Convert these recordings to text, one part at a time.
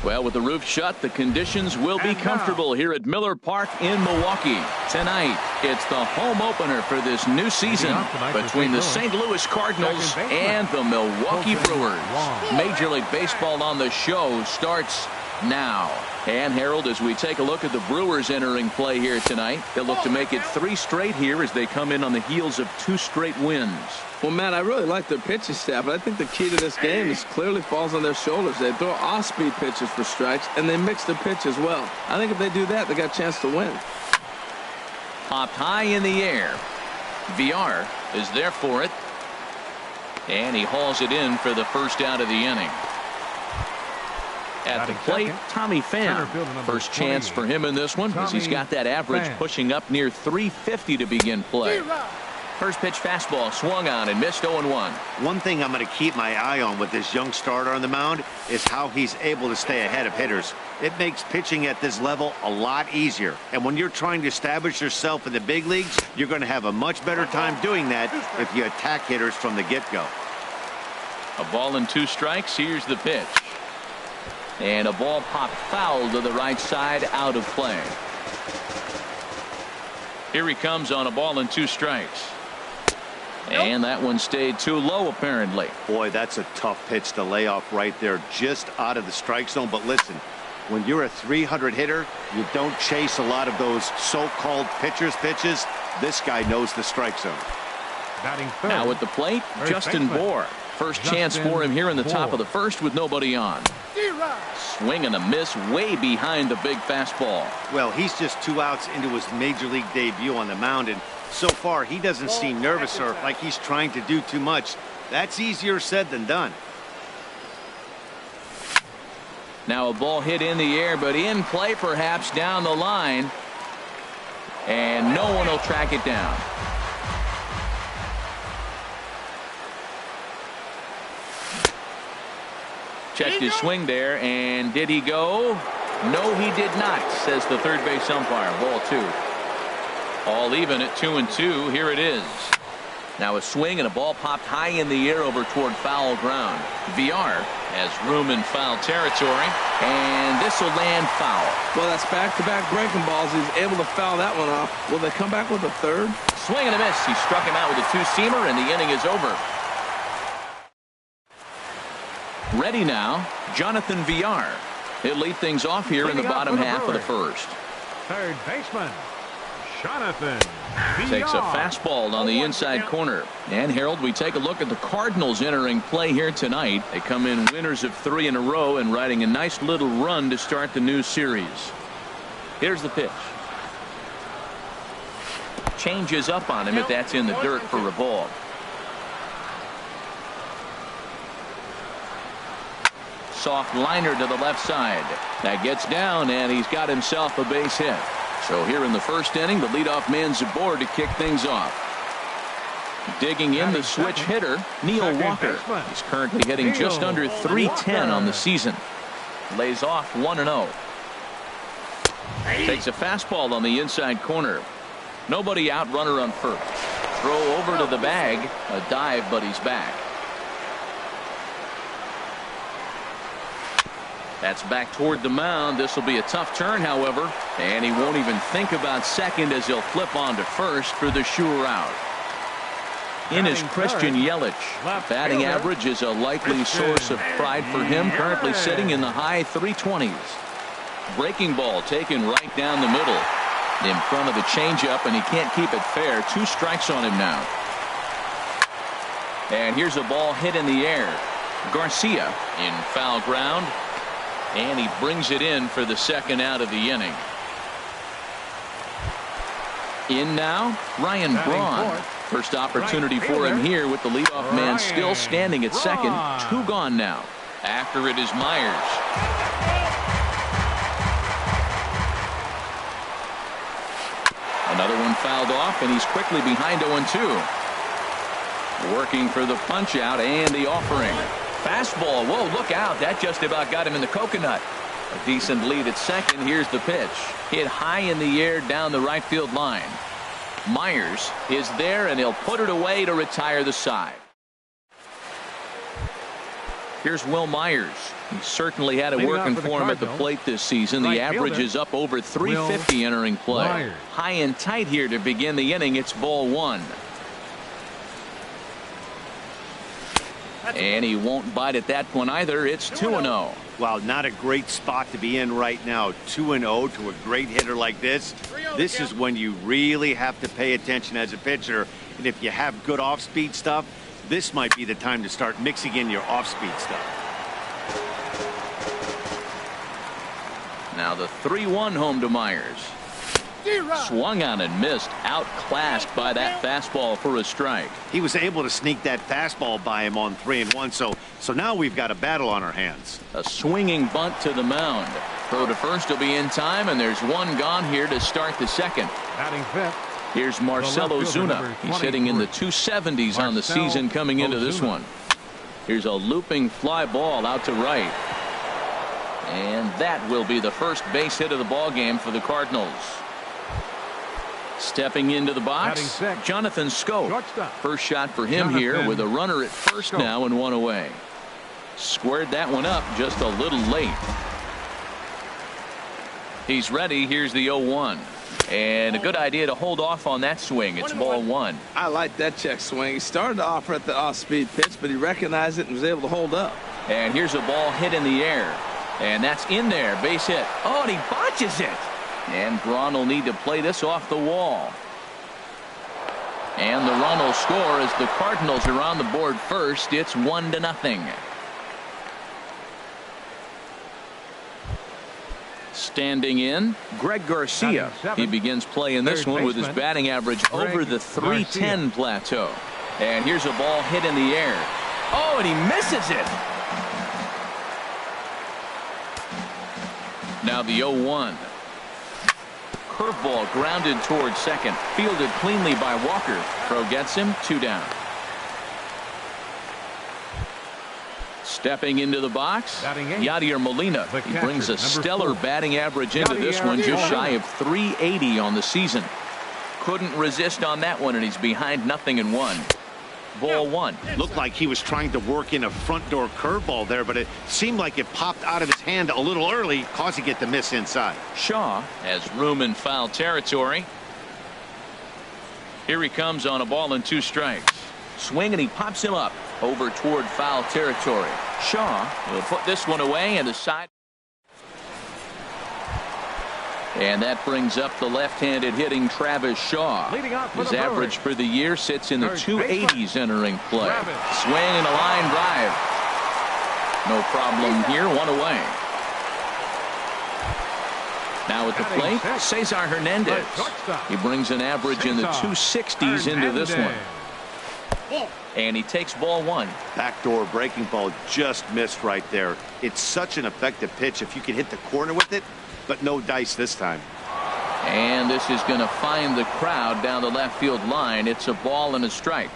Well, with the roof shut, the conditions will be comfortable here at Miller Park in Milwaukee. Tonight, it's the home opener for this new season between the St. Louis Cardinals and the Milwaukee Brewers. Major League Baseball on the show starts now. And Harold, as we take a look at the Brewers entering play here tonight, they'll look to make it 3 straight here as they come in on the heels of 2 straight wins. Well, Matt, I really like their pitching staff, but I think the key to this game is clearly falls on their shoulders. They throw off-speed pitches for strikes, and they mix the pitch as well. I think if they do that, they got a chance to win. Popped high in the air. Villar is there for it. And he hauls it in for the first out of the inning. At the plate, Tommy Pham. First chance for him in this one as he's got that average pushing up near 350 to begin play. First pitch fastball swung on and missed 0-1. One thing I'm going to keep my eye on with this young starter on the mound is how he's able to stay ahead of hitters. It makes pitching at this level a lot easier. And when you're trying to establish yourself in the big leagues, you're going to have a much better time doing that if you attack hitters from the get-go. A ball and 2 strikes. Here's the pitch. And a ball popped foul to the right side, out of play. Here he comes on a ball and 2 strikes. And that one stayed too low, apparently. Boy, that's a tough pitch to lay off right there, just out of the strike zone. But listen, when you're a 300 hitter, you don't chase a lot of those so-called pitcher's pitches. This guy knows the strike zone. Now at the plate, Justin Bour. First chance for him here in the top of the first with nobody on. Swing and a miss way behind the big fastball. Well, he's just 2 outs into his major league debut on the mound, and so far he doesn't seem nervous or like he's trying to do too much. That's easier said than done. Now a ball hit in the air, but in play perhaps down the line. And no one will track it down. Checked his swing there, and did he go? No, he did not, says the third base umpire. Ball 2. All even at 2-2. Here it is. Now a swing and a ball popped high in the air over toward foul ground. Villar has room in foul territory, and this will land foul. Well, that's back-to-back breaking balls. He's able to foul that one off. Will they come back with a third? Swing and a miss. He struck him out with a 2-seamer, and the inning is over. Ready now, Jonathan Villar. He'll lead things off here in the bottom half of the first. Third baseman, Jonathan Villar. Takes a fastball on the inside corner. And Harold, we take a look at the Cardinals entering play here tonight. They come in winners of 3 in a row and riding a nice little run to start the new series. Here's the pitch. Changes up on him if that's in the dirt for a ball. Soft liner to the left side. That gets down, and he's got himself a base hit. So here in the first inning, the leadoff man's aboard to kick things off. Digging in the switch hitter, Neil Walker. He's currently hitting just under .310 on the season. Lays off 1-0. Takes a fastball on the inside corner. Nobody out, runner on first. Throw over to the bag. A dive, but he's back. That's back toward the mound. This will be a tough turn, however, and he won't even think about second as he'll flip on to first for the sure out. In is Christian Yelich. Batting average is a likely source of pride for him, currently sitting in the high 320s. Breaking ball taken right down the middle in front of the changeup, and he can't keep it fair. 2 strikes on him now. And here's a ball hit in the air. Garcia in foul ground. And he brings it in for the second out of the inning. In now, Ryan Braun. First opportunity for him here with the leadoff man still standing at second. 2 gone now. After it is Myers. Another one fouled off, and he's quickly behind 0-2. Working for the punch out and the offering. Fastball. Whoa, look out. That just about got him in the coconut. A decent lead at second. Here's the pitch. Hit high in the air down the right field line. Myers is there, and he'll put it away to retire the side. Here's Will Myers. He certainly had it working for him at the plate this season. The average is up over 350 entering play. High and tight here to begin the inning. It's ball one. And he won't bite at that one either. It's 2-0. Wow, not a great spot to be in right now. 2-0 to a great hitter like this. This is when you really have to pay attention as a pitcher. And if you have good off-speed stuff, this might be the time to start mixing in your off-speed stuff. Now the 3-1 home to Myers. Swung on and missed. Outclassed by that fastball for a strike. He was able to sneak that fastball by him on 3-1. So now we've got a battle on our hands. A swinging bunt to the mound. Throw to first will be in time, and there's one gone here to start the second. Batting fifth. Here's Marcell Ozuna. He's hitting in the 270s on the season coming into this one. Here's a looping fly ball out to right. And that will be the first base hit of the ball game for the Cardinals. Stepping into the box, Jonathan Schoop. First shot for him here with a runner at first now and one away. Squared that one up just a little late. He's ready. Here's the 0-1. And a good idea to hold off on that swing. It's ball one. I like that check swing. He started to offer at the off-speed pitch, but he recognized it and was able to hold up. And here's a ball hit in the air. And that's in there. Base hit. Oh, and he botches it. And Braun will need to play this off the wall. And the run will score as the Cardinals are on the board first. It's 1-0. Standing in, Greg Garcia. He begins play in this one with his batting average over the 310 plateau. And here's a ball hit in the air. Oh, and he misses it. Now the 0-1. Curveball grounded towards second. Fielded cleanly by Walker. Throw gets him. 2 down. Stepping into the box, Yadier Molina. He brings a stellar batting average into this one, just shy of 380 on the season. Couldn't resist on that one, and he's behind 0-1. Ball one. Looked like he was trying to work in a front door curveball there, but it seemed like it popped out of his hand a little early, causing it to miss inside. Shaw has room in foul territory. Here he comes on a ball and 2 strikes. Swing, and he pops him up over toward foul territory. Shaw will put this one away and decide. And that brings up the left-handed hitting Travis Shaw. His average for the year sits in the 280s entering play. Swing and a line drive. No problem here. 1 away. Now at the plate, Cesar Hernandez. He brings an average in the 260s into this one. And he takes ball one. Backdoor breaking ball just missed right there. It's such an effective pitch if you can hit the corner with it, but no dice this time. And this is going to find the crowd down the left field line. It's a ball and a strike.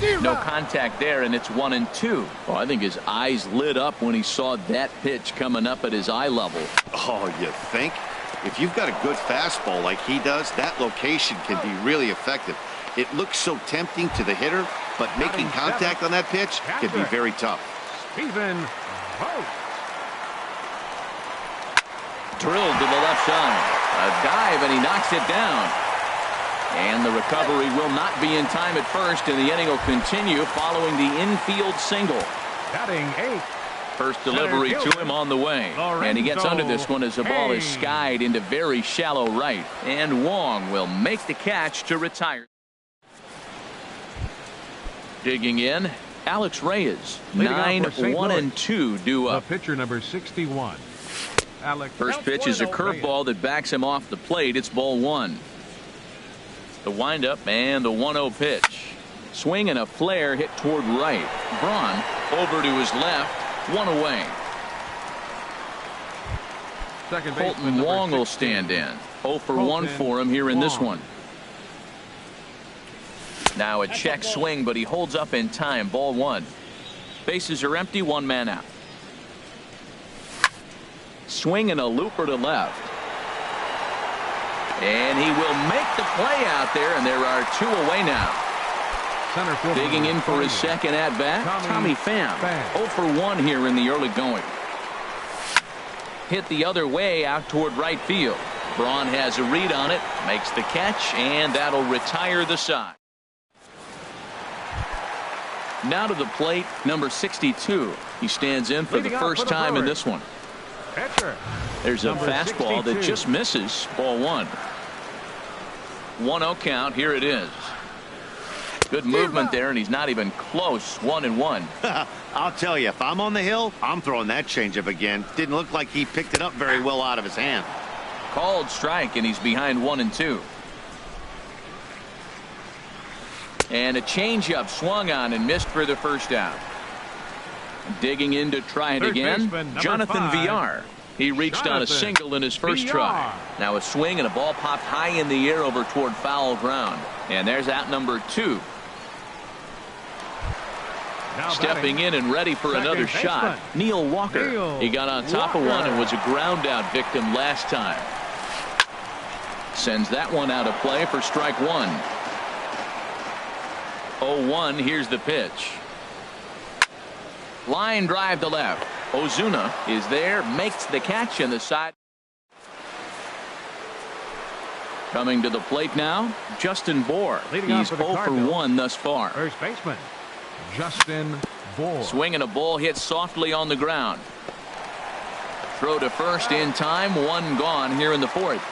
No contact there, and it's 1-2. Oh, I think his eyes lit up when he saw that pitch coming up at his eye level. Oh, you think? If you've got a good fastball like he does, that location can be really effective. It looks so tempting to the hitter, but making contact on that pitch can be very tough. Stephen Vogt. Drilled to the left side. A dive, and he knocks it down. And the recovery will not be in time at first, and the inning will continue following the infield single. Batting 8. First delivery to him on the way. And he gets under this one as the ball is skied into very shallow right. And Wong will make the catch to retire. Digging in, Alex Reyes. 9-1-2 due up. The pitcher number 61. Alex. First pitch is a curveball that backs him off the plate. It's ball one. The windup and the 1-0 pitch. Swing and a flare hit toward right. Braun over to his left. 1 away. Colton Wong will stand in. 0 for 1 for him here in this one. Now a check swing, but he holds up in time. Ball one. Bases are empty. 1 man out. Swing and a looper to left. And he will make the play out there, and there are 2 away now. Center field. Digging in for his second at-bat, Tommy Pham. 0 for 1 here in the early going. Hit the other way out toward right field. Braun has a read on it, makes the catch, and that'll retire the side. Now to the plate, number 62. He stands in for the first time in this one. Pitcher. There's a fastball that just misses. Ball 1. 1-0 count. Here it is. Good movement there, and he's not even close. 1-1. I'll tell you, if I'm on the hill, I'm throwing that changeup again. Didn't look like he picked it up very well out of his hand. Called strike, and he's behind 1-2. And a changeup swung on and missed for the first out. Digging in to try it again, Jonathan Villar. He reached on a single in his first try. Now a swing and a ball popped high in the air over toward foul ground. And there's out number 2. Stepping in and ready for another shot, Neil Walker. He got on top of one and was a ground out victim last time. Sends that one out of play for strike 1. 0-1. Here's the pitch. Line drive to left. Ozuna is there, makes the catch, and the side. Coming to the plate now, Justin Bour. He's 0 for 1 thus far. First baseman, Justin Bour. Swing and a ball hit softly on the ground. Throw to first in time. 1 gone here in the 4th.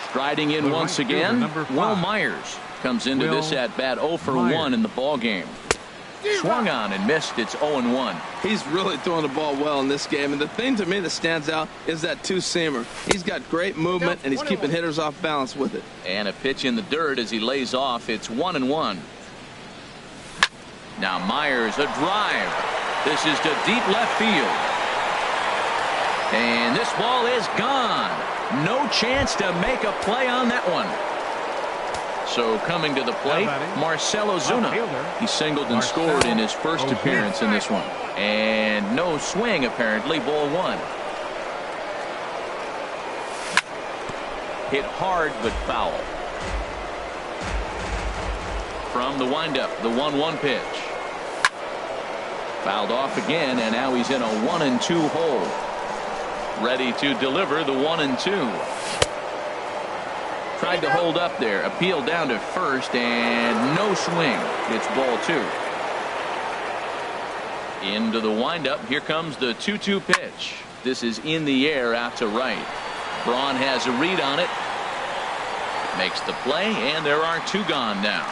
Striding in once again, Will Myers comes into this at bat 0 for 1 in the ball game. Swung on and missed. It's 0-1. He's really throwing the ball well in this game, and the thing to me that stands out is that two-seamer. He's got great movement, and he's keeping hitters off balance with it. And a pitch in the dirt as he lays off. It's 1-1. Now Myers, a drive. This is to deep left field. And this ball is gone. No chance to make a play on that one. So coming to the plate, Marcell Ozuna. He singled and scored in his first appearance in this one. And no swing, apparently. Ball 1. Hit hard but foul. From the windup, the 1-1 pitch. Fouled off again, and now he's in a 1-2 hole. Ready to deliver the 1-2. Tried to hold up there, appealed down to first, and no swing. It's ball 2. Into the windup. Here comes the 2-2 pitch. This is in the air out to right. Braun has a read on it. Makes the play, and there are 2 gone now.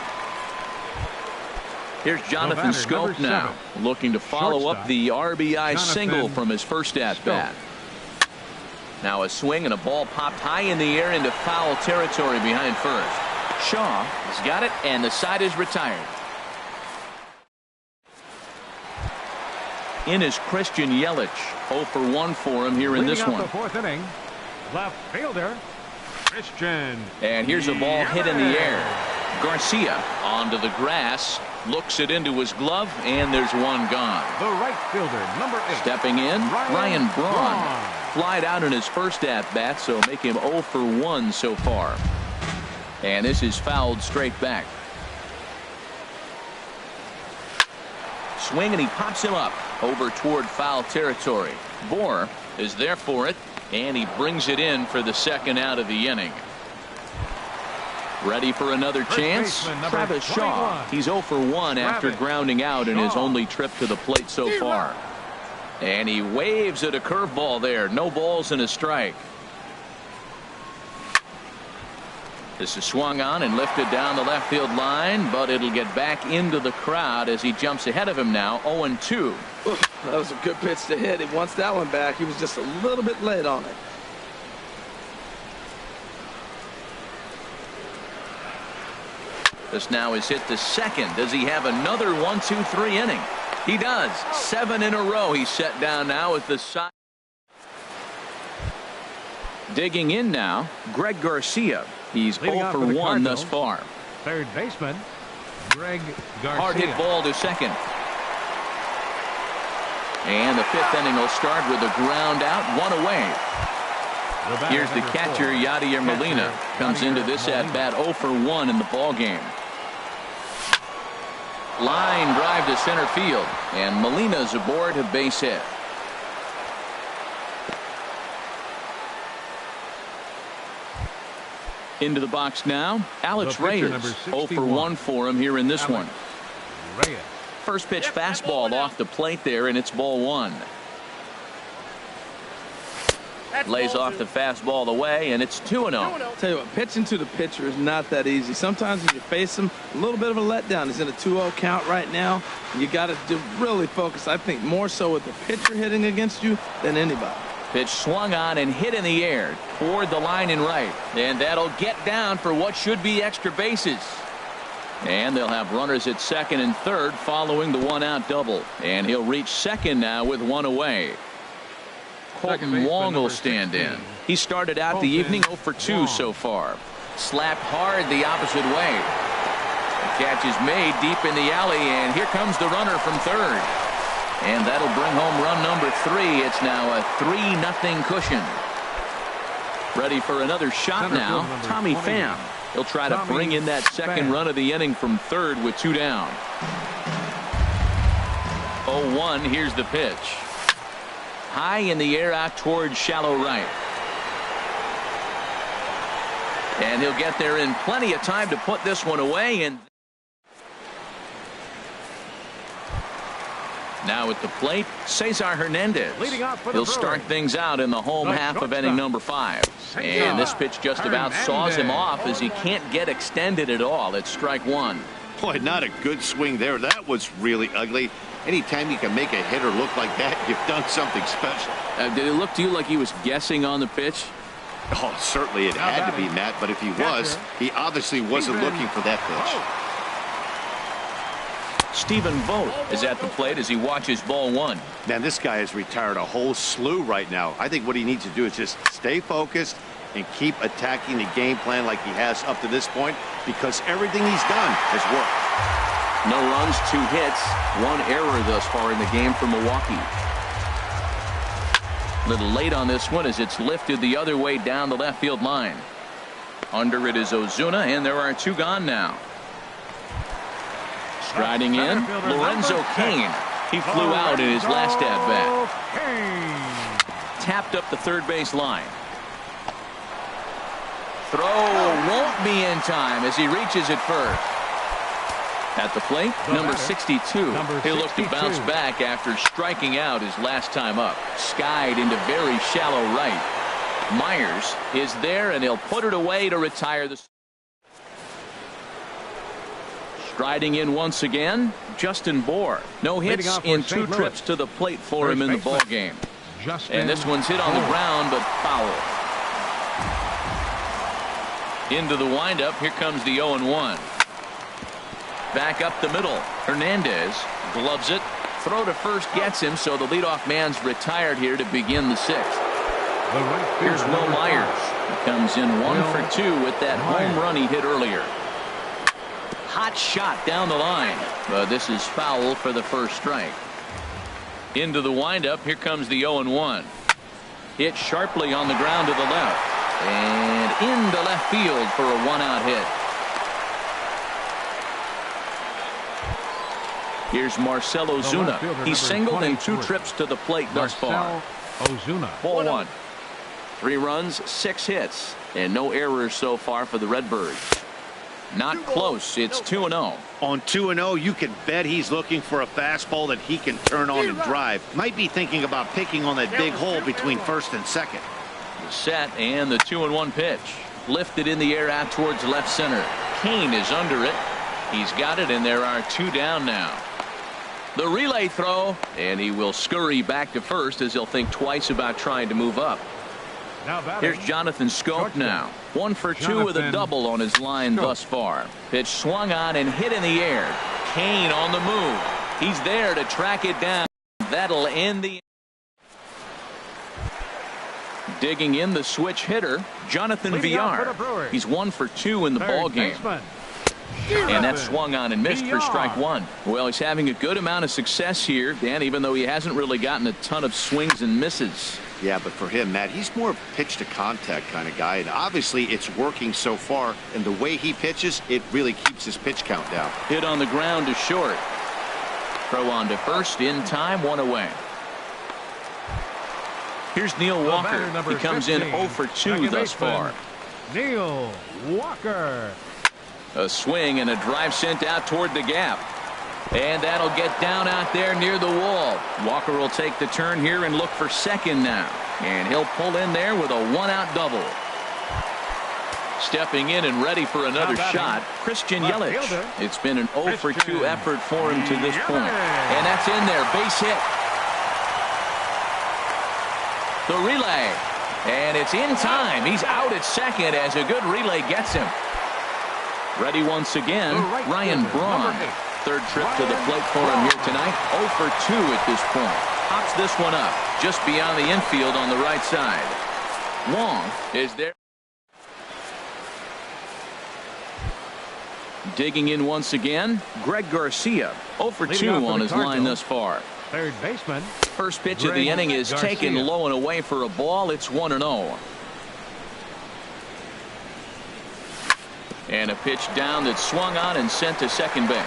Here's Jonathan Schoop now, looking to follow up the RBI single from his first at-bat. Now a swing and a ball popped high in the air into foul territory behind first. Shaw has got it, and the side is retired. In is Christian Yelich. 0 for 1 for him here in this one. The 4th inning, left fielder Christian. And here's a ball hit in the air. Garcia onto the grass, looks it into his glove, and there's 1 gone. The right fielder, number 8. Stepping in, Ryan Braun. Flied out in his first at-bat, so make him 0 for 1 so far. And this is fouled straight back. Swing, and he pops him up over toward foul territory. Bour is there for it, and he brings it in for the second out of the inning. Ready for another chance? Travis Shaw. He's 0 for 1 after grounding out in his only trip to the plate so far. And he waves at a curveball there. No balls and a strike. This is swung on and lifted down the left field line, but it'll get back into the crowd as he jumps ahead of him now. 0-2. That was a good pitch to hit. He wants that one back. He was just a little bit late on it. This now is hit to second. Does he have another 1-2-3 inning? He does. 7 in a row. He's set down now at the side. Digging in now, Greg Garcia. He's 0 for 1 thus far. Third baseman, Greg Garcia. Hard hit ball to second. And the 5th inning will start with a ground out, 1 away. Here's the catcher, Yadier Molina. Comes into this at bat 0 for 1 in the ball game. Line drive to center field, and Molina's aboard a base hit. Into the box now, Alex Reyes. 0 for 1 for him here in this one. First pitch fastball off the plate there, and it's ball 1. Lays off the fastball away, and it's 2-0. Tell you what, pitching to the pitcher is not that easy. Sometimes when you face him, a little bit of a letdown. He's in a 2-0 count right now. You got to really focus, I think, more so with the pitcher hitting against you than anybody. Pitch swung on and hit in the air toward the line and right. And that'll get down for what should be extra bases. And they'll have runners at second and third following the 1-out double. And he'll reach second now with 1 away. Colton Wong will stand in. He started out the evening 0 for 2 so far. Slapped hard the opposite way. The catch is made deep in the alley, and here comes the runner from third. And that'll bring home run number 3. It's now a 3-0 cushion. Ready for another shot now, Tommy Pham. He'll try to bring in that second run of the inning from third with 2 down. 0-1, here's the pitch. High in the air out towards shallow right. And he'll get there in plenty of time to put this one away. And now at the plate, Cesar Hernandez. He'll start things out in the home half of inning number 5. And this pitch just about saws him off as he can't get extended at all. It's strike 1. Boy, not a good swing there. That was really ugly. Anytime you can make a hitter look like that, you've done something special. Did it look to you like he was guessing on the pitch? Oh, certainly it had to be, Matt, but if he was, he obviously wasn't looking for that pitch. Stephen Vogt is at the plate as he watches ball 1. Man, this guy has retired a whole slew right now. I think what he needs to do is just stay focused and keep attacking the game plan like he has up to this point, because everything he's done has worked. No runs, 2 hits, 1 error thus far in the game for Milwaukee. A little late on this one as it's lifted the other way down the left field line. Under it is Ozuna, and there are 2 gone now. Striding in, Lorenzo Cain. He flew out in his last at-bat. Tapped up the third base line. Throw won't be in time as he reaches it first. At the plate, number 62. He'll look to bounce back after striking out his last time up. Skied into very shallow right. Myers is there, and he'll put it away to retire the. Striding in once again, Justin Bour. No hits in 2 trips to the plate for him in the ball game. And this one's hit on the ground, but foul. Into the windup, here comes the 0-1. Back up the middle. Hernandez gloves it. Throw to first gets him, so the leadoff man's retired here to begin the 6th. Here's Will Myers. He comes in 1 for 2 with that home run he hit earlier. Hot shot down the line, but this is foul for the first strike. Into the windup, here comes the 0-1. Hit sharply on the ground to the left, and into left field for a 1-out hit. Here's Marcell Ozuna. He's singled in 2 trips to the plate thus far. Ball 1. 3 runs, 6 hits, and no errors so far for the Redbirds. Not close. It's 2-0. On 2-0, you can bet he's looking for a fastball that he can turn on and drive. Might be thinking about picking on that big hole between first and second. Set, and the 2-1 pitch. Lifted in the air out towards left center. Cain is under it. He's got it, and there are 2 down now. The relay throw, and he will scurry back to first as he'll think twice about trying to move up. Here's Jonathan Schoop now. 1 for 2 with a double on his line thus far. Pitch swung on and hit in the air. Cain on the move. He's there to track it down. That'll end the. Digging in the switch hitter, Jonathan Villar. He's 1 for 2 in the ball game. And that swung on and missed for strike 1. Well, he's having a good amount of success here, Dan, even though he hasn't really gotten a ton of swings and misses. Yeah, but for him, Matt, he's more pitch to contact kind of guy, and obviously it's working so far, and the way he pitches, it really keeps his pitch count down. Hit on the ground to short. Throw on to first in time, 1 away. Here's Neil Walker. He comes 15, in 0 for 2 thus far. Neil Walker. A swing and a drive sent out toward the gap. And that'll get down out there near the wall. Walker will take the turn here and look for second now. And he'll pull in there with a 1-out double. Stepping in and ready for another shot, Christian Yelich. It's been an 0 for 2 effort for him to this point. And that's in there. Base hit. The relay. And it's in time. He's out at second as a good relay gets him. Ready once again, Ryan Braun. Third trip to the plate for him here tonight. 0 for 2 at this point. Pops this one up just beyond the infield on the right side. Wong is there. Digging in once again, Greg Garcia. 0 for 2 on his line thus far. Third baseman. First pitch of the inning is taken low and away for a ball. It's 1-0. And a pitch down that's swung on and sent to second base.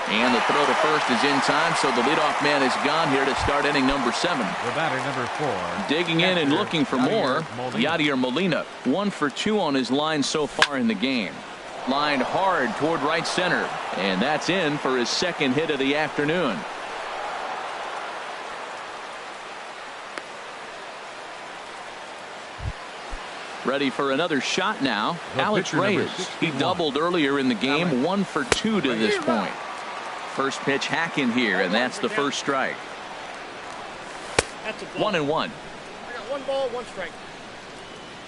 And the throw to first is in time, so the leadoff man is gone here to start inning number 7. The batter, number 4. Digging in and looking for more, Yadier Molina. 1 for 2 on his line so far in the game. Lined hard toward right center, and that's in for his second hit of the afternoon. Ready for another shot now. Alex Reyes. He doubled earlier in the game. 1 for 2 to this point. First pitch hacking here, and that's the first strike. 1-1. I got 1 ball, 1 strike.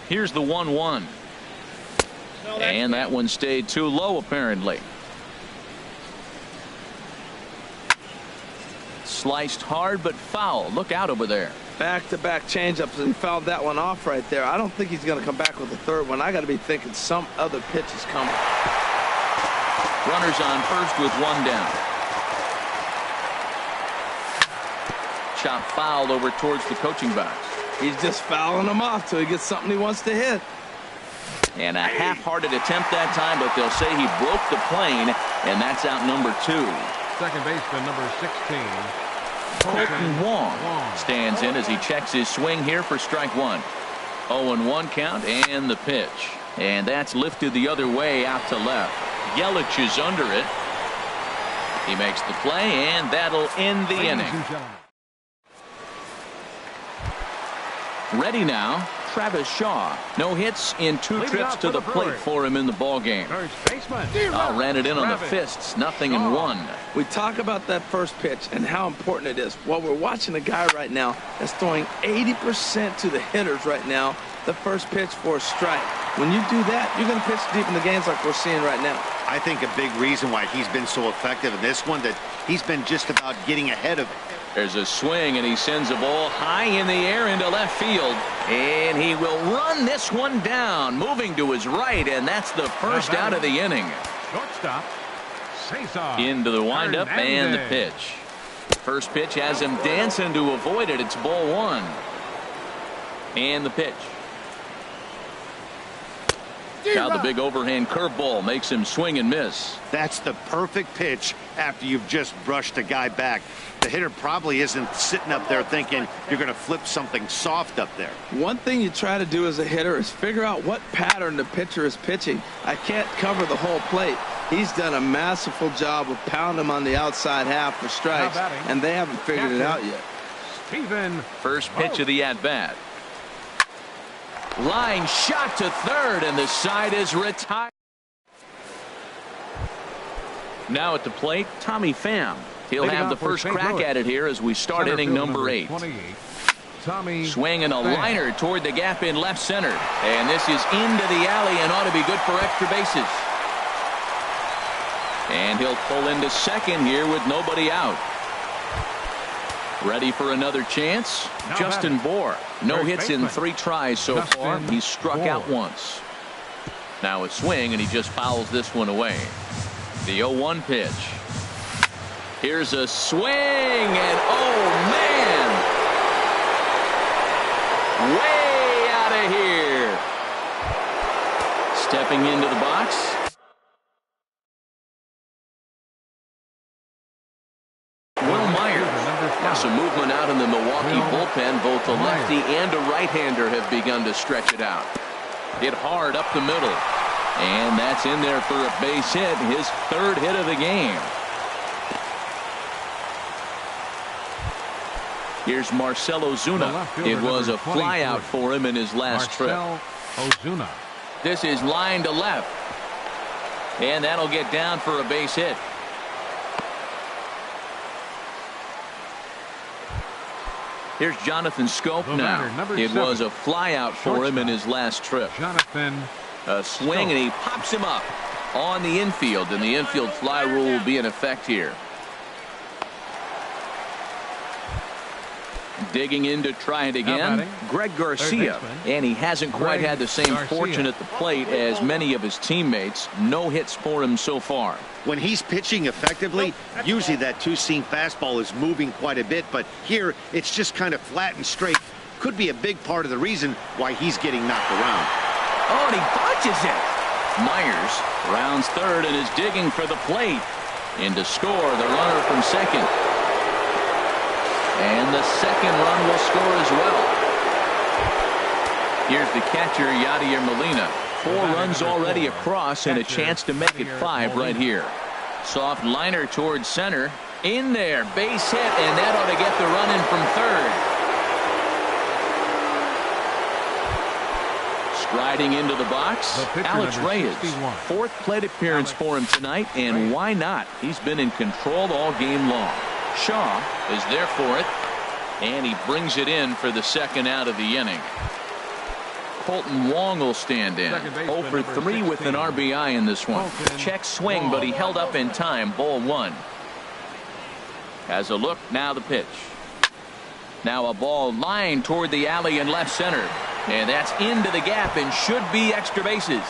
Here's the 1-1. And that one stayed too low apparently. Sliced hard but foul. Look out over there. Back-to-back changeups, and he fouled that one off right there. I don't think he's going to come back with the third one. I got to be thinking some other pitch is coming. Runners on first with 1 down. Chop fouled over towards the coaching box. He's just fouling him off till he gets something he wants to hit. And a half-hearted attempt that time, but they'll say he broke the plane, and that's out number 2. Second baseman, number 16. Colton Wong stands in as he checks his swing here for strike 1. 0-1 count and the pitch. And that's lifted the other way out to left. Yelich is under it. He makes the play, and that'll end the inning. Ready now, Travis Shaw. No hits in 2 trips to the plate for him in the ballgame. Ran it in on the fists. 0-1. We talk about that first pitch and how important it is. Well, we're watching a guy right now that's throwing 80% to the hitters right now. The first pitch for a strike. When you do that, you're going to pitch deep in the games like we're seeing right now. I think a big reason why he's been so effective in this one, that he's been just about getting ahead of it. There's a swing, and he sends a ball high in the air into left field. And he will run this one down, moving to his right, and that's the first out of the inning. Shortstop. Cesar into the windup and the pitch. First pitch has him dancing to avoid it. It's ball 1. And the pitch. Now the big overhand curveball makes him swing and miss. That's the perfect pitch after you've just brushed a guy back. The hitter probably isn't sitting up there thinking you're going to flip something soft up there. One thing you try to do as a hitter is figure out what pattern the pitcher is pitching. I can't cover the whole plate. He's done a masterful job of pounding him on the outside half for strikes, and they haven't figured it out yet. First pitch of the at-bat. Line shot to third, and the side is retired. Now at the plate, Tommy Pham. He'll have the first crack at it here as we start inning number 8. Swinging a liner toward the gap in left center. And this is into the alley and ought to be good for extra bases. And he'll pull into second here with nobody out. Ready for another chance? Justin Bour. No hits in 3 tries so far. He's struck out once. Now a swing, and he just fouls this one away. The 0-1 pitch. Here's a swing, and oh man! Way out of here. Stepping into the box. Will Myers. Now some movement out in the Milwaukee bullpen. Both the lefty and a right-hander have begun to stretch it out. Hit hard up the middle. And that's in there for a base hit. His third hit of the game. Here's Marcell Ozuna. It was a flyout for him in his last trip. Ozuna. This is line to left. And that'll get down for a base hit. Here's Jonathan Schoop now. It was a flyout for him in his last trip. Jonathan. A swing, and he pops him up on the infield, and the infield fly rule will be in effect here. Digging in to try it again, Greg Garcia, and he hasn't quite had the same fortune at the plate as many of his teammates. No hits for him so far. When he's pitching effectively, usually that two-seam fastball is moving quite a bit, but here it's just kind of flat and straight. Could be a big part of the reason why he's getting knocked around. Oh, and he botches it. Myers rounds third and is digging for the plate. In to score, the runner from second. And the second run will score as well. Here's the catcher, Yadier Molina. 4 runs already across and a chance to make it 5 right here. Soft liner towards center. In there, base hit, and that ought to get the run in from third. Striding into the box, Alex Reyes. 4th plate appearance for him tonight, and why not? He's been in control all game long. Shaw is there for it, and he brings it in for the second out of the inning. Colton Wong will stand in. 0 for 3 with an RBI in this one. Check swing, but he held up in time. Ball 1. Has a look, now the pitch. Now a ball lined toward the alley in left center. And that's into the gap and should be extra bases.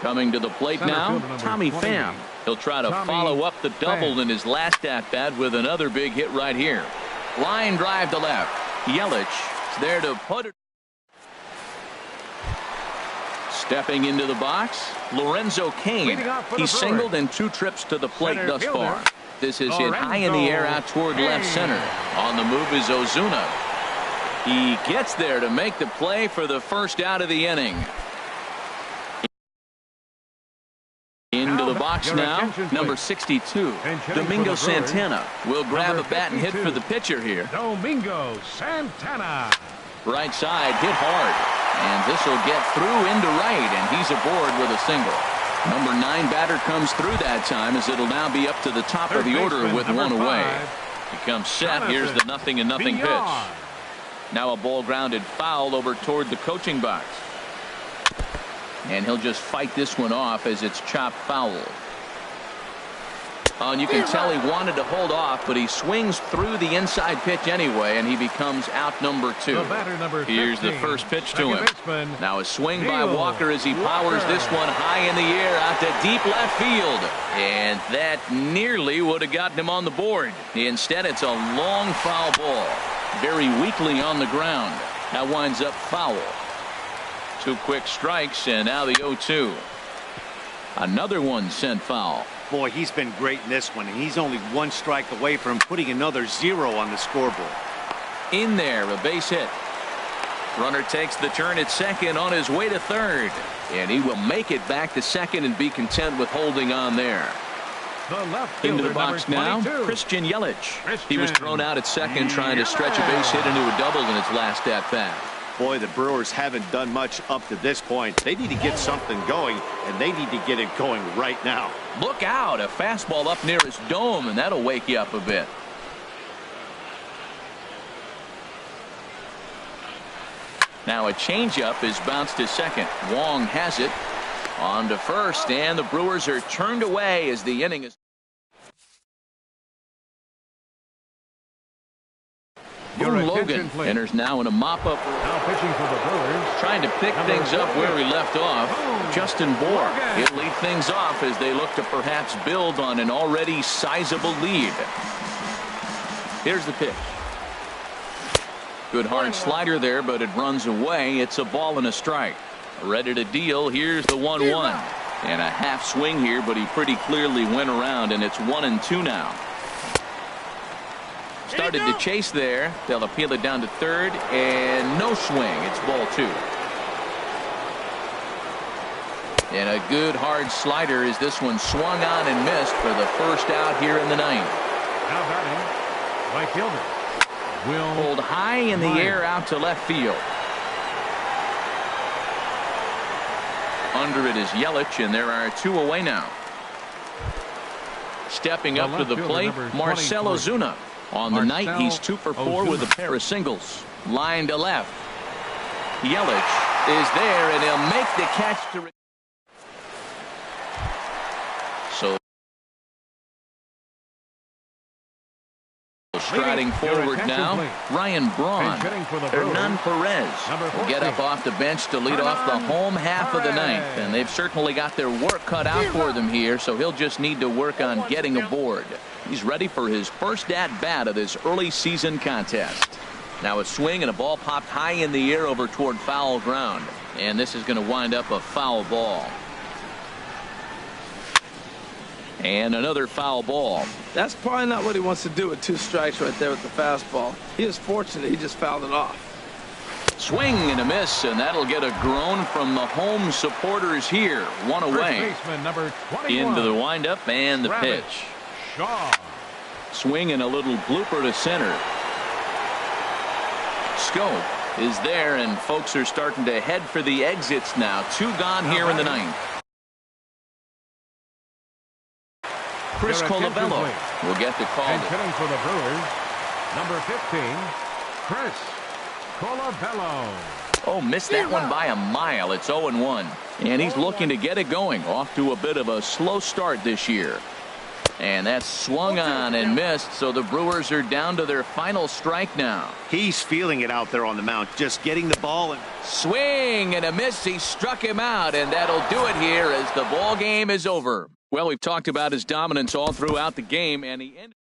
Coming to the plate now, Tommy Pham. He'll try to follow up the double in his last at-bat with another big hit right here. Line drive to left. Yelich is there to put it. Stepping into the box, Lorenzo Cain. He's singled in 2 trips to the plate thus far. This is hit high in the air out toward left center. On the move is Ozuna. He gets there to make the play for the first out of the inning. Into the box now, number 62, Domingo Santana will grab a bat and hit for the pitcher here. Domingo Santana. Right side, hit hard. And this will get through into right, and he's aboard with a single. Number 9 batter comes through that time, as it'll now be up to the top of the order with 1 away. He comes set. Here's the 0-0 pitch. Now a ball grounded foul over toward the coaching box. And he'll just fight this one off as it's chopped foul. And you can tell he wanted to hold off, but he swings through the inside pitch anyway, and he becomes out number 2. Here's the first pitch to him. Now a swing by Walker as he powers this one high in the air out to deep left field. And that nearly would have gotten him on the board. Instead, it's a long foul ball. Very weakly on the ground. That winds up foul. 2 quick strikes, and now the 0-2. Another one sent foul. Boy, he's been great in this one, and he's only 1 strike away from putting another 0 on the scoreboard. In there, a base hit. Runner takes the turn at second on his way to third, and he will make it back to second and be content with holding on there. Into the box now, Christian Yelich. He was thrown out at second trying to stretch a base hit into a double in his last at-bat. Boy, the Brewers haven't done much up to this point. They need to get something going, and they need to get it going right now. Look out, a fastball up near his dome, and that'll wake you up a bit. Now a changeup is bounced to second. Wong has it. On to first, and the Brewers are turned away as the inning is. Boone Logan enters now in a mop-up. Now pitching for the Brewers. Trying to pick things up where he left off. Justin Bour. He'll lead things off as they look to perhaps build on an already sizable lead. Here's the pitch. Good hard slider there, but it runs away. It's a ball and a strike. Ready to deal. Here's the 1-1. And a half swing here, but he pretty clearly went around, and it's 1-2 now. Started to chase there. They'll appeal it down to third, and no swing. It's ball 2. And a good hard slider as this one swung on and missed for the first out here in the 9th. Now batting, right fielder. Will pulled high in the air out to left field. Under it is Yelich, and there are 2 away now. Stepping up to the plate, Marcell Ozuna. On the night, he's 2 for 4 with a pair of singles. Line to left. Yelich is there, and he'll make the catch to. So striding forward now, Ryan Braun. Hernan Perez will get up off the bench to lead off the home half of the 9th, and they've certainly got their work cut out for them here, so he'll just need to work on getting aboard. He's ready for his first at-bat of this early season contest. Now a swing and a ball popped high in the air over toward foul ground, and this is going to wind up a foul ball. And another foul ball. That's probably not what he wants to do with 2 strikes right there with the fastball. He is fortunate he just fouled it off. Swing and a miss, and that'll get a groan from the home supporters here. 1 away. Number 21. Into the windup and the pitch. Shaw. Swing and a little blooper to center. Schoop is there, and folks are starting to head for the exits now. 2 gone here in the 9th. Chris Colavello will get the call. And hitting for the Brewers, number 15, Chris Colavello. Oh, missed that one by a mile. It's 0-1. And he's looking to get it going. Off to a bit of a slow start this year. And that's swung on and missed, so the Brewers are down to their final strike now. He's feeling it out there on the mound, just getting the ball. And swing and a miss. He struck him out, and that'll do it here as the ball game is over. Well, we've talked about his dominance all throughout the game, and he ended